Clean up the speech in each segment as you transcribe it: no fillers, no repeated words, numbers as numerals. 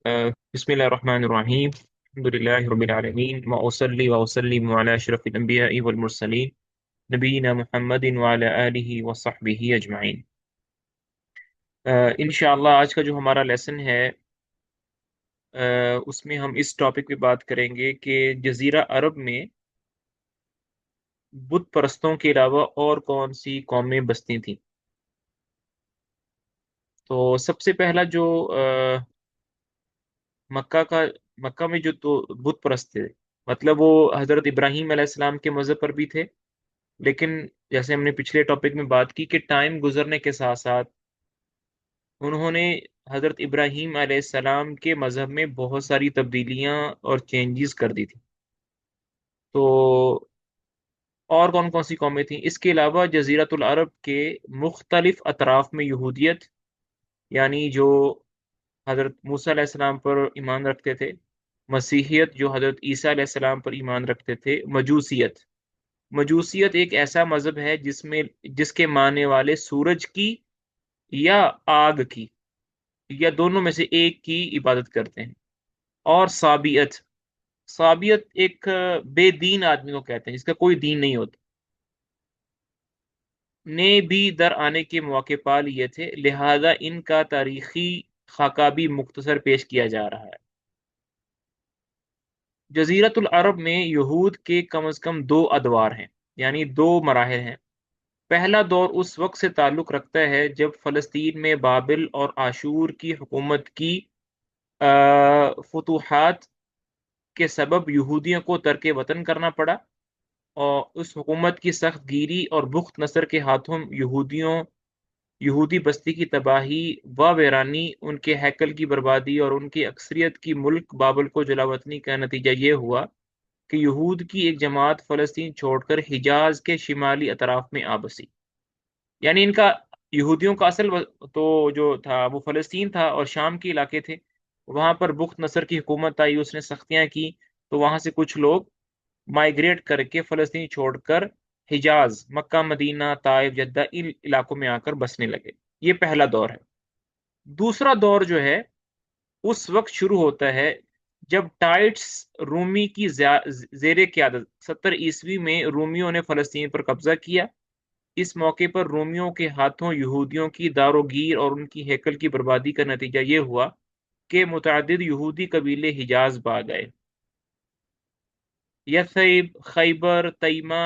بسم الله الرحمن الرحيم. الحمد لله رب العالمين وأصلي وأسلم على أشرف الأنبياء والمرسلين نبينا محمد وعلى آله وصحبه أجمعين۔ انشاءاللہ آج کا جو ہمارا لیسن ہے اس میں ہم اس ٹاپک پہ بات کریں گے کہ جزیرہ عرب میں بت پرستوں کے علاوہ اور کون سی قومیں بستی تھیں۔ تو سب سے پہلا جو مکہ کا مکہ میں جو تو بت پرست تھے، مطلب وہ حضرت ابراہیم علیہ السلام کے مذہب پر بھی تھے، لیکن جیسے ہم نے پچھلے ٹاپک میں بات کی کہ ٹائم گزرنے کے ساتھ ساتھ انہوں نے حضرت ابراہیم علیہ السلام کے مذہب میں بہت ساری تبدیلیاں اور چینجز کر دی تھی۔ تو اور کون کون سی قومیں تھیں اس کے علاوہ؟ جزیرۃ العرب کے مختلف اطراف میں یہودیت، یعنی جو حضرت موسیٰ علیہ السلام پر ایمان رکھتے تھے، مسیحیت جو حضرت عیسیٰ علیہ السلام پر ایمان رکھتے تھے، مجوسیت ایک ایسا مذہب ہے جس کے ماننے والے سورج کی یا آگ کی یا دونوں میں سے ایک کی عبادت کرتے ہیں، اور صابیت ایک بے دین آدمی کو کہتے ہیں جس کا کوئی دین نہیں ہوتا، نے بھی در آنے کے مواقع پا لیے تھے، لہذا ان کا تاریخی خاکہ بھی مختصر پیش کیا جا رہا ہے۔ جزیرۃ العرب میں یہود کے کم از کم دو ادوار ہیں، یعنی دو مراحل ہیں۔ پہلا دور اس وقت سے تعلق رکھتا ہے جب فلسطین میں بابل اور آشور کی حکومت کی فتوحات کے سبب یہودیوں کو ترک وطن کرنا پڑا، اور اس حکومت کی سخت گیری اور بخت نصر کے ہاتھوں یہودی بستی کی تباہی و ویرانی، ان کے ہیکل کی بربادی اور ان کی اکثریت کی ملک بابل کو جلا وطنی کا نتیجہ یہ ہوا کہ یہود کی ایک جماعت فلسطین چھوڑ کر حجاز کے شمالی اطراف میں آ بسی۔ یعنی ان کا یہودیوں کا اصل تو جو تھا وہ فلسطین تھا اور شام کے علاقے تھے، وہاں پر بخت نصر کی حکومت آئی، اس نے سختیاں کی، تو وہاں سے کچھ لوگ مائیگریٹ کر کے فلسطین چھوڑ کر حجاز، مکہ، مدینہ، طائف، جدہ، ان علاقوں میں آ کر بسنے لگے۔ یہ پہلا دور ہے۔ دوسرا دور جو ہے اس وقت شروع ہوتا ہے جب ٹائٹس رومی کی زیر قیادت 70 عیسوی میں رومیوں نے فلسطین پر قبضہ کیا۔ اس موقع پر رومیوں کے ہاتھوں یہودیوں کی دار و گیر اور ان کی ہیکل کی بربادی کا نتیجہ یہ ہوا کہ متعدد یہودی قبیلے حجاز بھاگ گئے، یثرب، خیبر، تیمہ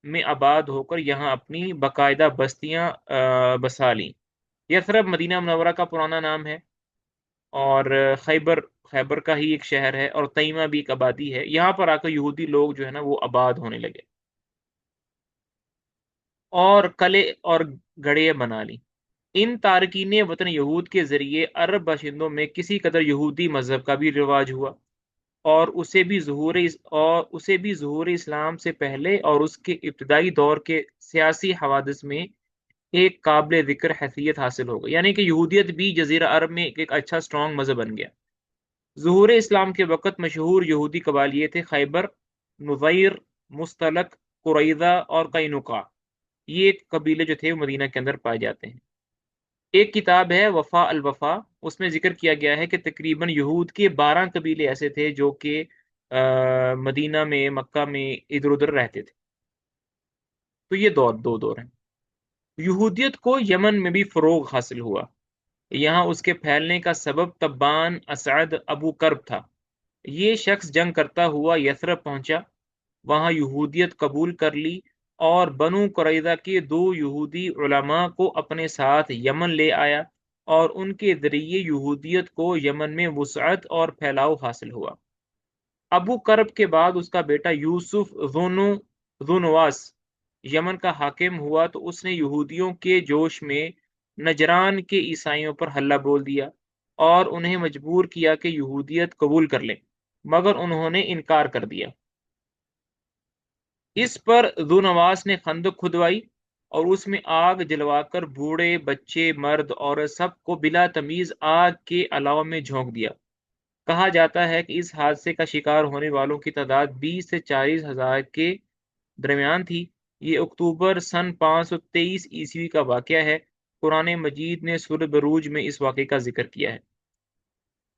میں آباد ہو کر یہاں اپنی باقاعدہ بستیاں بسا لیں۔ یثرب مدینہ منورہ کا پرانا نام ہے، اور خیبر کا ہی ایک شہر ہے، اور تیمہ بھی ایک آبادی ہے۔ یہاں پر آ کر یہودی لوگ جو ہے نا وہ آباد ہونے لگے اور قلعے اور گڑھیں بنا لی۔ ان تارکین وطن یہود کے ذریعے عرب باشندوں میں کسی قدر یہودی مذہب کا بھی رواج ہوا، اور اسے بھی ظہور اسلام سے پہلے اور اس کے ابتدائی دور کے سیاسی حوادث میں ایک قابل ذکر حیثیت حاصل ہو گئی، یعنی کہ یہودیت بھی جزیرہ عرب میں ایک اچھا سٹرونگ مذہب بن گیا۔ ظہور اسلام کے وقت مشہور یہودی قبائل یہ تھے: خیبر، نذیر، مستلق، قریظہ اور قینقاع۔ یہ قبیلے جو تھے وہ مدینہ کے اندر پائے جاتے ہیں۔ ایک کتاب ہے وفا الوفا، اس میں ذکر کیا گیا ہے کہ تقریباً یہود کے 12 قبیلے ایسے تھے جو کہ مدینہ میں، مکہ میں ادھر ادھر رہتے تھے۔ تو یہ دو دور ہیں۔ یہودیت کو یمن میں بھی فروغ حاصل ہوا۔ یہاں اس کے پھیلنے کا سبب تبان اسعد ابو کرب تھا۔ یہ شخص جنگ کرتا ہوا یثرب پہنچا، وہاں یہودیت قبول کر لی، اور بنو قریظہ کے 2 یہودی علماء کو اپنے ساتھ یمن لے آیا، اور ان کے ذریعے یہودیت کو یمن میں وسعت اور پھیلاؤ حاصل ہوا۔ ابو کرب کے بعد اس کا بیٹا یوسف ذو نواس یمن کا حاکم ہوا، تو اس نے یہودیوں کے جوش میں نجران کے عیسائیوں پر حملہ بول دیا اور انہیں مجبور کیا کہ یہودیت قبول کر لیں، مگر انہوں نے انکار کر دیا۔ اس پر ذو نواس نے خندق کھدوائی اور اس میں آگ جلوا کر بوڑھے، بچے، مرد، عورت سب کو بلا تمیز آگ کے علاوہ میں جھونک دیا۔ کہا جاتا ہے کہ اس حادثے کا شکار ہونے والوں کی تعداد 20 سے 40 ہزار کے درمیان تھی۔ یہ اکتوبر سن 523 عیسوی کا واقعہ ہے۔ قرآن مجید نے سورہ بروج میں اس واقعے کا ذکر کیا ہے۔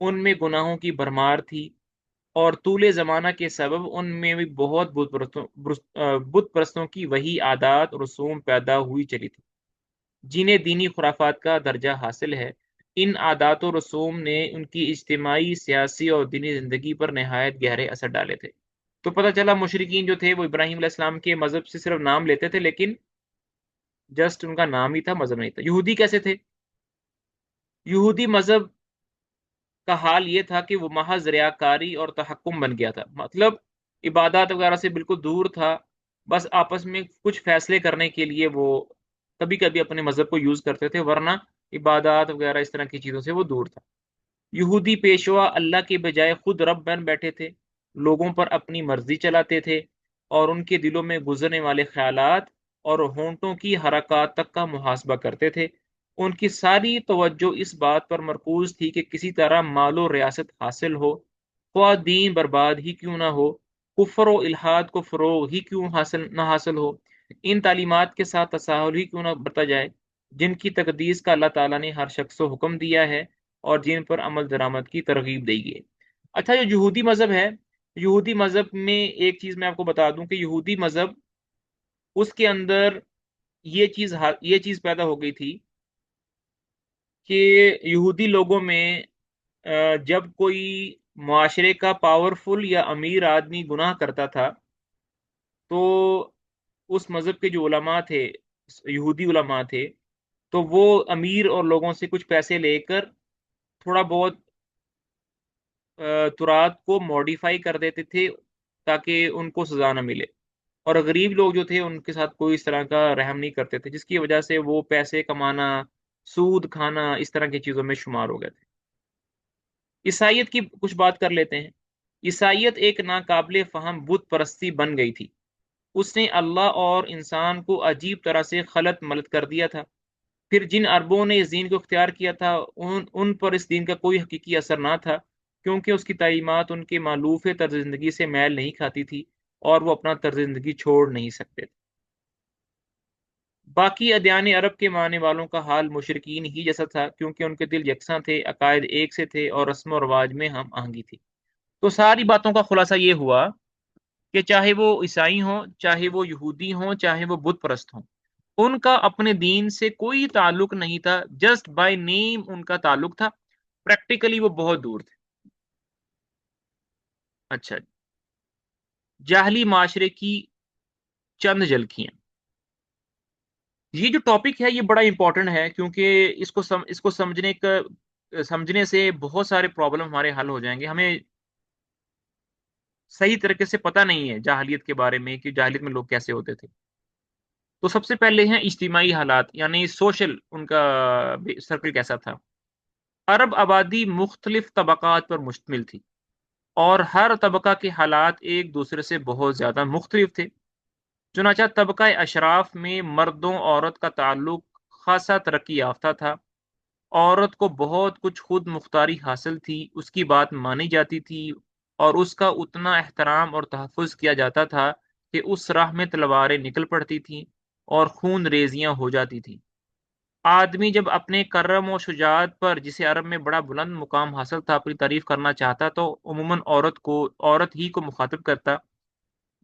ان میں گناہوں کی بھرمار تھی، اور طول زمانہ کے سبب ان میں بھی بہت بت پرستوں کی وہی عادات اور رسوم پیدا ہوئی چلی تھی جنہیں دینی خرافات کا درجہ حاصل ہے۔ ان عادات و رسوم نے ان کی اجتماعی، سیاسی اور دینی زندگی پر نہایت گہرے اثر ڈالے تھے۔ تو پتہ چلا مشرکین جو تھے وہ ابراہیم علیہ السلام کے مذہب سے صرف نام لیتے تھے، لیکن جسٹ ان کا نام ہی تھا، مذہب نہیں تھا۔ یہودی کیسے تھے؟ یہودی مذہب کا حال یہ تھا کہ وہ محض ریاکاری اور تحکم بن گیا تھا، مطلب عبادات وغیرہ سے بالکل دور تھا، بس آپس میں کچھ فیصلے کرنے کے لیے وہ کبھی کبھی اپنے مذہب کو یوز کرتے تھے، ورنہ عبادات وغیرہ اس طرح کی چیزوں سے وہ دور تھا۔ یہودی پیشوا اللہ کے بجائے خود رب بن بیٹھے تھے، لوگوں پر اپنی مرضی چلاتے تھے، اور ان کے دلوں میں گزرنے والے خیالات اور ہونٹوں کی حرکات تک کا محاسبہ کرتے تھے۔ ان کی ساری توجہ اس بات پر مرکوز تھی کہ کسی طرح مال و ریاست حاصل ہو، خواہ دین برباد ہی کیوں نہ ہو، کفر و الحاد کو فروغ ہی کیوں نہ حاصل ہو، ان تعلیمات کے ساتھ تساہل ہی کیوں نہ برتا جائے جن کی تقدیس کا اللہ تعالیٰ نے ہر شخص کو حکم دیا ہے اور جن پر عمل درآمد کی ترغیب دی گئی۔ اچھا، جو یہودی مذہب ہے، یہودی مذہب میں ایک چیز میں آپ کو بتا دوں کہ یہودی مذہب، اس کے اندر یہ چیز پیدا ہو گئی تھی کہ یہودی لوگوں میں جب کوئی معاشرے کا پاورفل یا امیر آدمی گناہ کرتا تھا تو اس مذہب کے جو علماء تھے، یہودی علماء تھے، تو وہ امیر اور لوگوں سے کچھ پیسے لے کر تھوڑا بہت ترات کو موڈیفائی کر دیتے تھے تاکہ ان کو سزا نہ ملے، اور غریب لوگ جو تھے ان کے ساتھ کوئی اس طرح کا رحم نہیں کرتے تھے، جس کی وجہ سے وہ پیسے کمانا، سود کھانا، اس طرح کی چیزوں میں شمار ہو گئے تھے۔ عیسائیت کی کچھ بات کر لیتے ہیں۔ عیسائیت ایک ناقابل فہم بت پرستی بن گئی تھی۔ اس نے اللہ اور انسان کو عجیب طرح سے خلط ملط کر دیا تھا۔ پھر جن عربوں نے اس دین کو اختیار کیا تھا ان پر اس دین کا کوئی حقیقی اثر نہ تھا، کیونکہ اس کی تعلیمات ان کے مألوف طرز زندگی سے میل نہیں کھاتی تھی اور وہ اپنا طرز زندگی چھوڑ نہیں سکتے تھے۔ باقی ادیان عرب کے ماننے والوں کا حال مشرکین ہی جیسا تھا، کیونکہ ان کے دل یکساں تھے، عقائد ایک سے تھے، اور رسم و رواج میں ہم آہنگی تھی۔ تو ساری باتوں کا خلاصہ یہ ہوا کہ چاہے وہ عیسائی ہوں، چاہے وہ یہودی ہوں، چاہے وہ بت پرست ہوں، ان کا اپنے دین سے کوئی تعلق نہیں تھا، جسٹ بائی نیم ان کا تعلق تھا، پریکٹیکلی وہ بہت دور تھے۔ اچھا، جاہلی معاشرے کی چند جھلکیاں۔ یہ جو ٹاپک ہے یہ بڑا امپورٹنٹ ہے، کیونکہ اس کو سمجھنے سے بہت سارے پرابلم ہمارے حل ہو جائیں گے۔ ہمیں صحیح طریقے سے پتہ نہیں ہے جاہلیت کے بارے میں کہ جاہلیت میں لوگ کیسے ہوتے تھے۔ تو سب سے پہلے ہیں اجتماعی حالات، یعنی سوشل، ان کا سرکل کیسا تھا۔ عرب آبادی مختلف طبقات پر مشتمل تھی، اور ہر طبقہ کے حالات ایک دوسرے سے بہت زیادہ مختلف تھے۔ چنانچہ طبقہ اشراف میں مردوں عورت کا تعلق خاصا ترقی یافتہ تھا۔ عورت کو بہت کچھ خود مختاری حاصل تھی، اس کی بات مانی جاتی تھی، اور اس کا اتنا احترام اور تحفظ کیا جاتا تھا کہ اس راہ میں تلواریں نکل پڑتی تھیں اور خون ریزیاں ہو جاتی تھیں۔ آدمی جب اپنے کرم و شجاعت پر، جسے عرب میں بڑا بلند مقام حاصل تھا، اپنی تعریف کرنا چاہتا تو عموماً عورت ہی کو مخاطب کرتا۔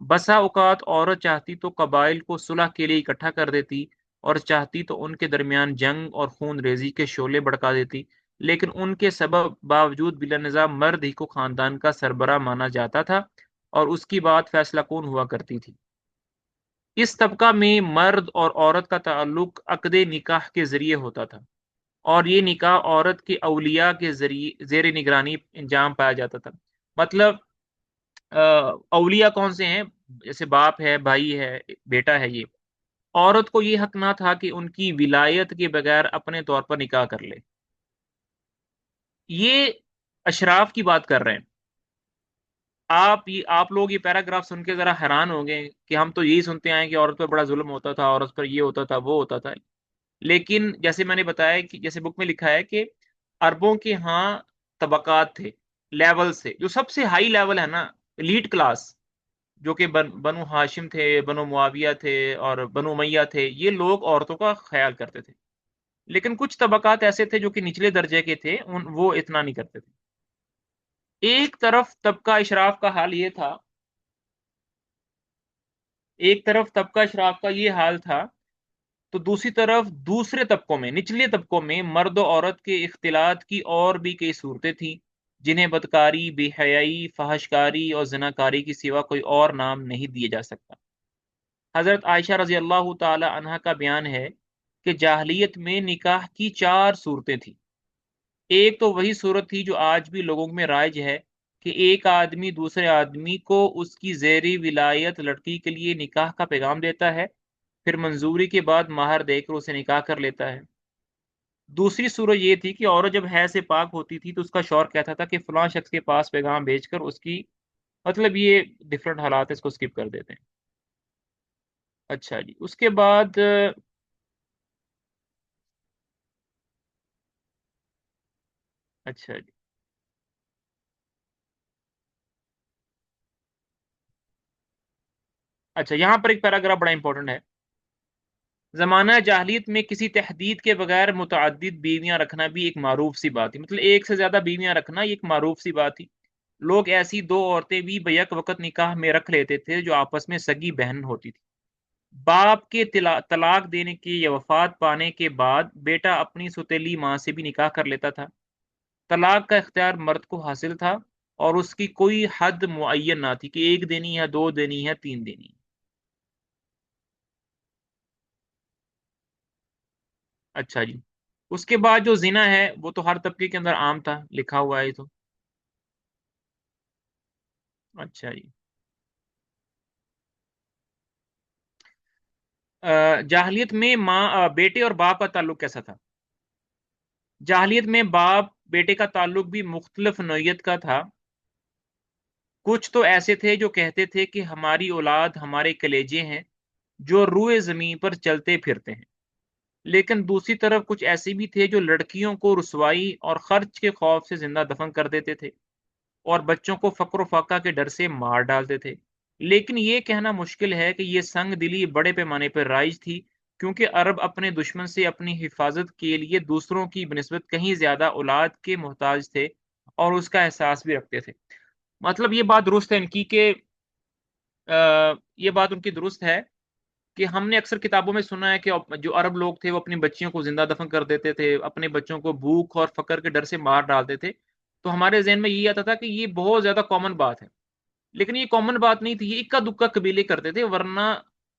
بسا اوقات عورت چاہتی تو قبائل کو صلح کے لیے اکٹھا کر دیتی، اور چاہتی تو ان کے درمیان جنگ اور خون ریزی کے شعلے بھڑکا دیتی، لیکن ان کے سبب باوجود بلا نظام مرد ہی کو خاندان کا سربراہ مانا جاتا تھا، اور اس کی بات فیصلہ کون ہوا کرتی تھی۔ اس طبقہ میں مرد اور عورت کا تعلق عقد نکاح کے ذریعے ہوتا تھا، اور یہ نکاح عورت کے اولیاء کے ذریعے زیر نگرانی انجام پایا جاتا تھا۔ مطلب اولیاء کون سے ہیں؟ جیسے باپ ہے، بھائی ہے، بیٹا ہے۔ یہ عورت کو یہ حق نہ تھا کہ ان کی ولایت کے بغیر اپنے طور پر نکاح کر لے۔ یہ اشراف کی بات کر رہے ہیں۔ آپ لوگ یہ پیراگراف سن کے ذرا حیران ہوں گے کہ ہم تو یہی سنتے آئے کہ عورت پر بڑا ظلم ہوتا تھا، عورت پر یہ ہوتا تھا، وہ ہوتا تھا۔ لیکن جیسے میں نے بتایا کہ جیسے بک میں لکھا ہے کہ عربوں کے ہاں طبقات تھے، لیول سے، جو سب سے ہائی لیول ہے نا، ایلیٹ کلاس، جو کہ بنو ہاشم تھے، بنو معاویہ تھے، اور بنو امیہ تھے، یہ لوگ عورتوں کا خیال کرتے تھے۔ لیکن کچھ طبقات ایسے تھے جو کہ نچلے درجے کے تھے، وہ اتنا نہیں کرتے تھے۔ ایک طرف طبقہ اشراف کا حال یہ تھا، ایک طرف طبقہ اشراف کا یہ حال تھا، تو دوسری طرف دوسرے طبقوں میں، نچلے طبقوں میں مرد و عورت کے اختلاط کی اور بھی کئی صورتیں تھیں، جنہیں بدکاری، بے حیائی، فحشکاری اور زناکاری کی سوا کوئی اور نام نہیں دیا جا سکتا۔ حضرت عائشہ رضی اللہ تعالی عنہا کا بیان ہے کہ جاہلیت میں نکاح کی چار صورتیں تھیں۔ ایک تو وہی صورت تھی جو آج بھی لوگوں میں رائج ہے، کہ ایک آدمی دوسرے آدمی کو اس کی زیری ولایت لڑکی کے لیے نکاح کا پیغام دیتا ہے، پھر منظوری کے بعد مہر دے کر اسے نکاح کر لیتا ہے۔ دوسری صورت یہ تھی کہ عورت جب حیض سے پاک ہوتی تھی تو اس کا شوہر کہتا تھا کہ فلاں شخص کے پاس پیغام بھیج کر اس کی، مطلب یہ ڈفرینٹ حالات ہے، اس کو اسکپ کر دیتے ہیں۔ اچھا جی، اس کے بعد اچھا جی، اچھا یہاں پر ایک پیراگراف بڑا امپورٹنٹ ہے۔ زمانہ جاہلیت میں کسی تحدید کے بغیر متعدد بیویاں رکھنا بھی ایک معروف سی بات تھی، مطلب ایک سے زیادہ بیویاں رکھنا یہ ایک معروف سی بات تھی۔ لوگ ایسی دو عورتیں بھی بیک وقت نکاح میں رکھ لیتے تھے جو آپس میں سگی بہن ہوتی تھی۔ باپ کے طلاق دینے کے یا وفات پانے کے بعد بیٹا اپنی سوتیلی ماں سے بھی نکاح کر لیتا تھا۔ طلاق کا اختیار مرد کو حاصل تھا، اور اس کی کوئی حد معین نہ تھی کہ ایک دینی ہے، دو دینی ہے، تین دینی ہے۔ اچھا جی، اس کے بعد جو زنا ہے وہ تو ہر طبقے کے اندر عام تھا، لکھا ہوا ہے یہ تو۔ اچھا جی، جاہلیت میں ماں بیٹے اور باپ کا تعلق کیسا تھا؟ جاہلیت میں باپ بیٹے کا تعلق بھی مختلف نوعیت کا تھا۔ کچھ تو ایسے تھے جو کہتے تھے کہ ہماری اولاد ہمارے کلیجے ہیں جو روئے زمین پر چلتے پھرتے ہیں، لیکن دوسری طرف کچھ ایسے بھی تھے جو لڑکیوں کو رسوائی اور خرچ کے خوف سے زندہ دفن کر دیتے تھے، اور بچوں کو فقر و فاقہ کے ڈر سے مار ڈالتے تھے۔ لیکن یہ کہنا مشکل ہے کہ یہ سنگ دلی بڑے پیمانے پر رائج تھی، کیونکہ عرب اپنے دشمن سے اپنی حفاظت کے لیے دوسروں کی بنسبت کہیں زیادہ اولاد کے محتاج تھے، اور اس کا احساس بھی رکھتے تھے۔ مطلب یہ بات درست ہے ان کی کہ یہ بات ان کی درست ہے کہ ہم نے اکثر کتابوں میں سنا ہے کہ جو عرب لوگ تھے وہ اپنی بچیوں کو زندہ دفن کر دیتے تھے، اپنے بچوں کو بھوک اور فقر کے ڈر سے مار ڈالتے تھے۔ تو ہمارے ذہن میں یہ آتا تھا کہ یہ بہت زیادہ کامن بات ہے، لیکن یہ کامن بات نہیں تھی، یہ اکا دکا قبیلے کرتے تھے، ورنہ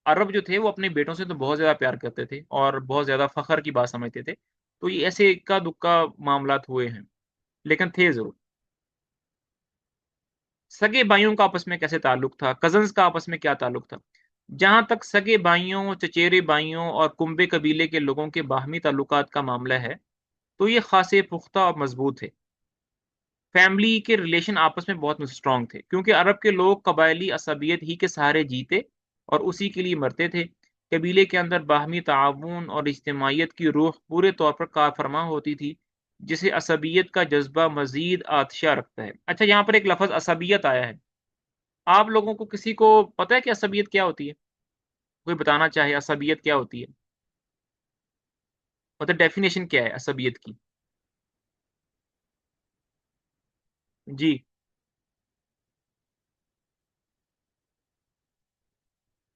عرب جو تھے وہ اپنے بیٹوں سے تو بہت زیادہ پیار کرتے تھے اور بہت زیادہ فخر کی بات سمجھتے تھے۔ تو یہ ایسے اکا دکا معاملات ہوئے ہیں، لیکن تھے ضرور۔ سگے بھائیوں کا آپس میں کیسے تعلق تھا؟ کزنز کا آپس میں کیا تعلق تھا؟ جہاں تک سگے بھائیوں، چچیرے بھائیوں اور کنبے قبیلے کے لوگوں کے باہمی تعلقات کا معاملہ ہے تو یہ خاصے پختہ اور مضبوط تھے۔ فیملی کے ریلیشن آپس میں بہت اسٹرانگ تھے، کیونکہ عرب کے لوگ قبائلی عصبیت ہی کے سہارے جیتے اور اسی کے لیے مرتے تھے۔ قبیلے کے اندر باہمی تعاون اور اجتماعیت کی روح پورے طور پر کار فرما ہوتی تھی، جسے عصبیت کا جذبہ مزید آتشہ رکھتا ہے۔ اچھا یہاں پر ایک لفظ عصبیت آیا ہے، آپ لوگوں کو کسی کو پتہ ہے کہ عصبیت کیا ہوتی ہے؟ کوئی بتانا چاہے عصبیت کیا ہوتی ہے؟ مطلب ڈیفینیشن کیا ہے عصبیت کی؟ جی،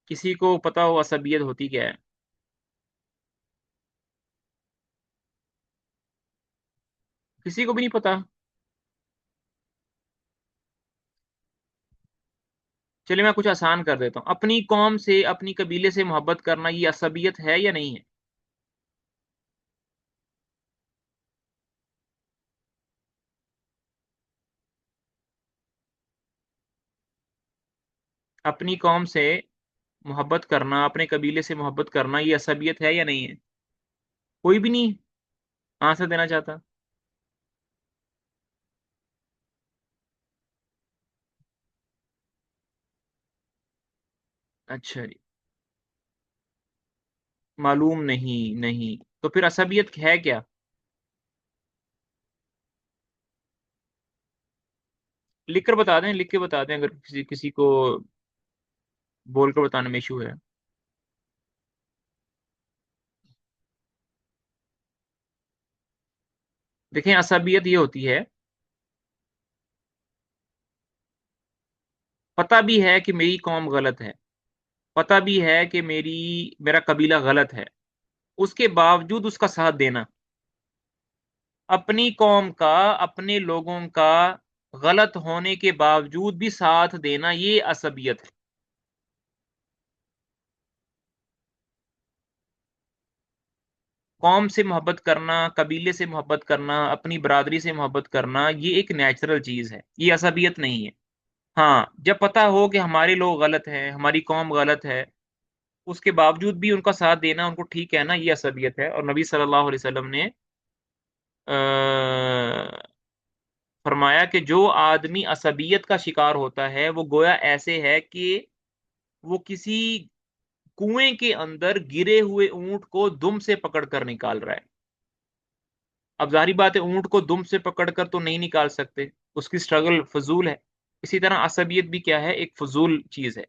کسی کو پتا ہو عصبیت ہوتی کیا ہے؟ کسی کو بھی نہیں پتا؟ چلیے میں کچھ آسان کر دیتا ہوں، اپنی قوم سے، اپنی قبیلے سے محبت کرنا یہ عصبیت ہے یا نہیں ہے؟ اپنی قوم سے محبت کرنا، اپنے قبیلے سے محبت کرنا یہ عصبیت ہے یا نہیں ہے؟ کوئی بھی نہیں آنسر دینا چاہتا؟ اچھا جی، معلوم نہیں، نہیں تو پھر عصبیت ہے کیا؟ لکھ کر بتا دیں، لکھ کے بتا دیں اگر کسی کسی کو بول کر بتانے میں ایشو ہے۔ دیکھیں عصبیت یہ ہوتی ہے پتہ بھی ہے کہ میری قوم غلط ہے، پتہ بھی ہے کہ میرا قبیلہ غلط ہے، اس کے باوجود اس کا ساتھ دینا، اپنی قوم کا، اپنے لوگوں کا غلط ہونے کے باوجود بھی ساتھ دینا، یہ عصبیت ہے۔ قوم سے محبت کرنا، قبیلے سے محبت کرنا، اپنی برادری سے محبت کرنا، یہ ایک نیچرل چیز ہے، یہ عصبیت نہیں ہے۔ ہاں، جب پتہ ہو کہ ہمارے لوگ غلط ہیں، ہماری قوم غلط ہے، اس کے باوجود بھی ان کا ساتھ دینا، ان کو ٹھیک کہنا، یہ عصبیت ہے۔ اور نبی صلی اللہ علیہ وسلم نے فرمایا کہ جو آدمی عصبیت کا شکار ہوتا ہے وہ گویا ایسے ہے کہ وہ کسی کنویں کے اندر گرے ہوئے اونٹ کو دم سے پکڑ کر نکال رہا ہے۔ اب ظاہری بات ہے، اونٹ کو دم سے پکڑ کر تو نہیں نکال سکتے، اس کی سٹرگل فضول ہے۔ اسی طرح عصبیت بھی کیا ہے، ایک فضول چیز ہے۔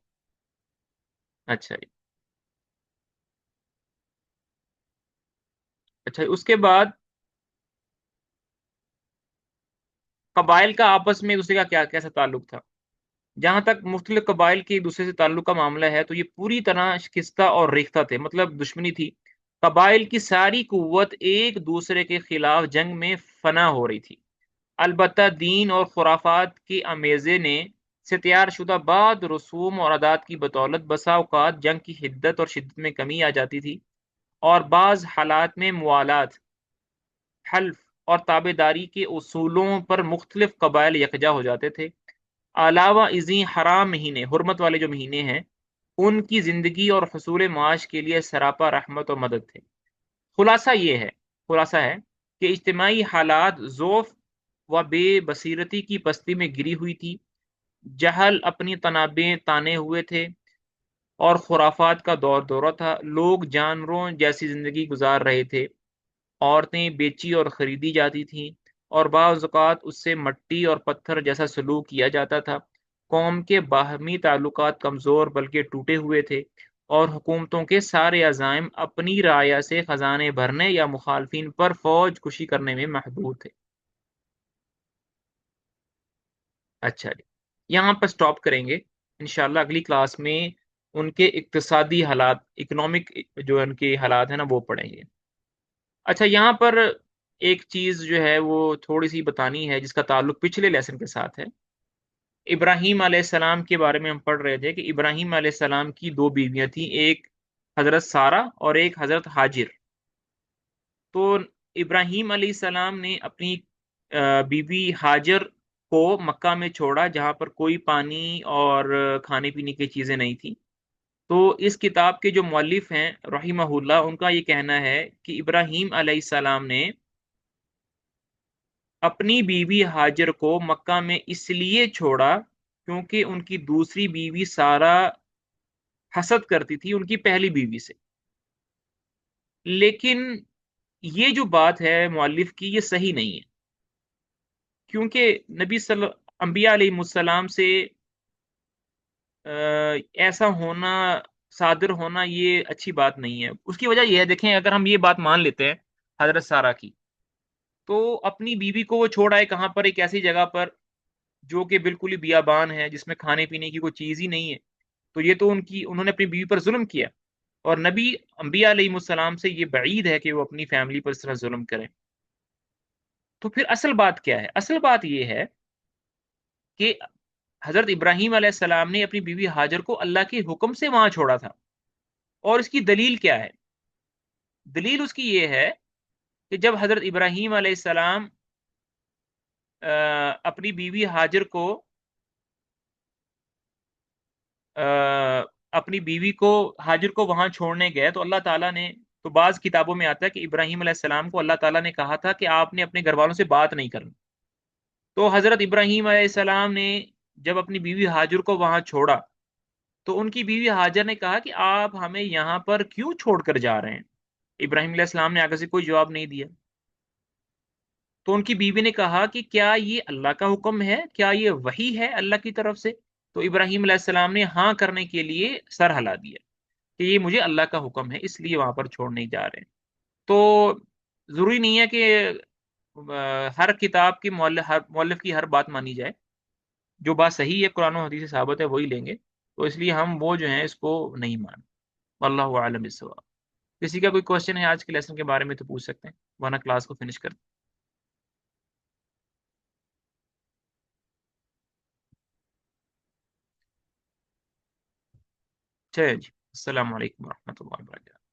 اچھا جی، اچھا اس کے بعد قبائل کا آپس میں ایک دوسرے کا کیا کیسا تعلق تھا؟ جہاں تک مختلف قبائل کے ایک دوسرے سے تعلق کا معاملہ ہے تو یہ پوری طرح شکستہ اور ریختہ تھے، مطلب دشمنی تھی۔ قبائل کی ساری قوت ایک دوسرے کے خلاف جنگ میں فنا ہو رہی تھی۔ البتہ دین اور خرافات کے امیزے نے سے تیار شدہ بعض رسوم اور عادات کی بدولت بسا اوقات جنگ کی حدت اور شدت میں کمی آ جاتی تھی، اور بعض حالات میں موالات، حلف اور تابع داری کے اصولوں پر مختلف قبائل یکجا ہو جاتے تھے۔ علاوہ ازیں حرام مہینے، حرمت والے جو مہینے ہیں، ان کی زندگی اور حصول معاش کے لیے سراپا رحمت و مدد تھے۔ خلاصہ یہ ہے خلاصہ ہے کہ اجتماعی حالات ضعف و بے بصیرتی کی پستی میں گری ہوئی تھی، جہل اپنی تنابیں تانے ہوئے تھے، اور خرافات کا دور دورہ تھا۔ لوگ جانوروں جیسی زندگی گزار رہے تھے، عورتیں بیچی اور خریدی جاتی تھیں، اور بعض اوقات اس سے مٹی اور پتھر جیسا سلوک کیا جاتا تھا۔ قوم کے باہمی تعلقات کمزور بلکہ ٹوٹے ہوئے تھے، اور حکومتوں کے سارے عزائم اپنی رعایا سے خزانے بھرنے یا مخالفین پر فوج کشی کرنے میں محدود تھے۔ اچھا جی، یہاں پر سٹاپ کریں گے، انشاءاللہ اگلی کلاس میں ان کے اقتصادی حالات، اکنامک جو ان کے حالات ہیں نا، وہ پڑھیں گے۔ اچھا، یہاں پر ایک چیز جو ہے وہ تھوڑی سی بتانی ہے، جس کا تعلق پچھلے لیسن کے ساتھ ہے۔ ابراہیم علیہ السلام کے بارے میں ہم پڑھ رہے تھے کہ ابراہیم علیہ السلام کی دو بیویاں تھیں، ایک حضرت سارہ اور ایک حضرت ہاجر۔ تو ابراہیم علیہ السلام نے اپنی بیوی ہاجر کو مکہ میں چھوڑا، جہاں پر کوئی پانی اور کھانے پینے کی چیزیں نہیں تھیں۔ تو اس کتاب کے جو مؤلف ہیں رحمہ اللہ، ان کا یہ کہنا ہے کہ ابراہیم علیہ السلام نے اپنی بیوی ہاجر کو مکہ میں اس لیے چھوڑا کیونکہ ان کی دوسری بیوی سارہ حسد کرتی تھی ان کی پہلی بیوی سے۔ لیکن یہ جو بات ہے مؤلف کی، یہ صحیح نہیں ہے، کیونکہ انبیاء علیہ السلام سے ایسا ہونا، صادر ہونا، یہ اچھی بات نہیں ہے۔ اس کی وجہ یہ ہے، دیکھیں اگر ہم یہ بات مان لیتے ہیں حضرت سارہ کی، تو اپنی بیوی کو وہ چھوڑ آئے کہاں پر؟ ایک ایسی جگہ پر جو کہ بالکل ہی بیابان ہے، جس میں کھانے پینے کی کوئی چیز ہی نہیں ہے۔ تو یہ تو انہوں نے اپنی بیوی پر ظلم کیا، اور انبیاء علیہ السلام سے یہ بعید ہے کہ وہ اپنی فیملی پر اس طرح ظلم کریں۔ تو پھر اصل بات کیا ہے؟ اصل بات یہ ہے کہ حضرت ابراہیم علیہ السلام نے اپنی بیوی ہاجر کو اللہ کے حکم سے وہاں چھوڑا تھا، اور اس کی دلیل کیا ہے؟ دلیل اس کی یہ ہے کہ جب حضرت ابراہیم علیہ السلام اپنی بیوی ہاجر کو وہاں چھوڑنے گئے، تو اللہ تعالیٰ نے، تو بعض کتابوں میں آتا ہے کہ ابراہیم علیہ السلام کو اللہ تعالیٰ نے کہا تھا کہ آپ نے اپنے گھر والوں سے بات نہیں کرنی۔ تو حضرت ابراہیم علیہ السلام نے جب اپنی بیوی ہاجر کو وہاں چھوڑا، تو ان کی بیوی ہاجر نے کہا کہ آپ ہمیں یہاں پر کیوں چھوڑ کر جا رہے ہیں؟ ابراہیم علیہ السلام نے آگے سے کوئی جواب نہیں دیا۔ تو ان کی بیوی نے کہا کہ کیا یہ اللہ کا حکم ہے؟ کیا یہ وحی ہے اللہ کی طرف سے؟ تو ابراہیم علیہ السلام نے ہاں کرنے کے لیے سر ہلا دیا کہ یہ مجھے اللہ کا حکم ہے، اس لیے وہاں پر چھوڑنے جا رہے ہیں۔ تو ضروری نہیں ہے کہ ہر کتاب کی مؤلف کی ہر بات مانی جائے۔ جو بات صحیح ہے قرآن و حدیث سے ثابت ہے وہی لیں گے، تو اس لیے ہم وہ جو ہیں اس کو نہیں مان۔ واللہ عالم بالصواب۔ کسی کا کوئی کوشچن ہے آج کے لیسن کے بارے میں تو پوچھ سکتے ہیں، ورنہ کلاس کو فنش کر چلیں جی، السلام علیکم ورحمۃ اللہ وبرکاتہ۔